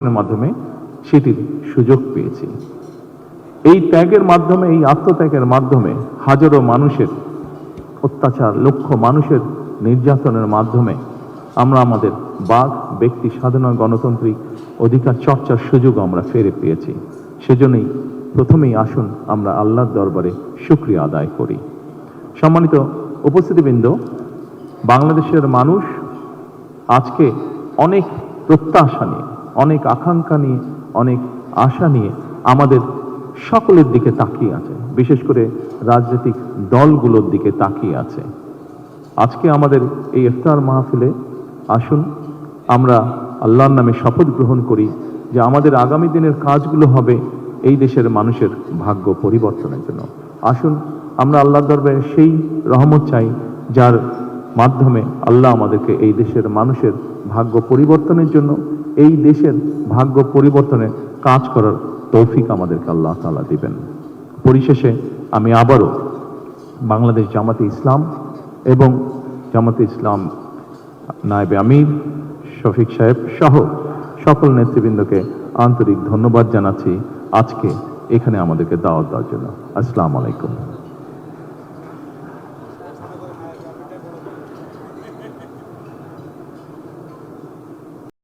মাধ্যমে সেটির সুযোগ পেয়েছি। এই ত্যাগের মাধ্যমে, এই আত্মত্যাগের মাধ্যমে হাজারো মানুষের অত্যাচার, লক্ষ মানুষের নির্যাতনের মাধ্যমে আমরা আমাদের বাক, ব্যক্তি স্বাধীনতা, গণতান্ত্রিক অধিকার চর্চার সুযোগ আমরা ফিরে পেয়েছি। সেজন্যই প্রথমেই আসুন আমরা আল্লাহর দরবারে শুকরিয়া আদায় করি। সম্মানিত উপস্থিতিবৃন্দ, বাংলাদেশের মানুষ আজকে অনেক প্রত্যাশা নিয়ে, অনেক আকাঙ্ক্ষা নিয়ে, অনেক আশা নিয়ে আমাদের সকলের দিকে তাকিয়ে আছে, বিশেষ করে রাজনৈতিক দলগুলোর দিকে তাকিয়ে আছে। আজকে আমাদের এই ইফতার মাহফিলে আসুন আমরা আল্লাহর নামে শপথ গ্রহণ করি যে আমাদের আগামী দিনের কাজগুলো হবে এই দেশের মানুষের ভাগ্য পরিবর্তনের জন্য। আসুন আমরা আল্লাহর দরবারে সেই রহমত চাই যার মাধ্যমে আল্লাহ আমাদেরকে এই দেশের মানুষের ভাগ্য পরিবর্তনের জন্য, এই দেশের ভাগ্য পরিবর্তনে কাজ করার তৌফিক আমাদেরকে আল্লাহ তাআলা দিবেন। পরিশেষে আমি আবারও বাংলাদেশ জামাতে ইসলাম এবং জামাতে ইসলাম নায়েবে আমির শফিক সাহেব সহ সকল নেতৃবৃন্দকে আন্তরিক ধন্যবাদ জানাচ্ছি আজকে এখানে আমাদেরকে দাওয়াত দেওয়ার জন্য। আসসালামু আলাইকুম।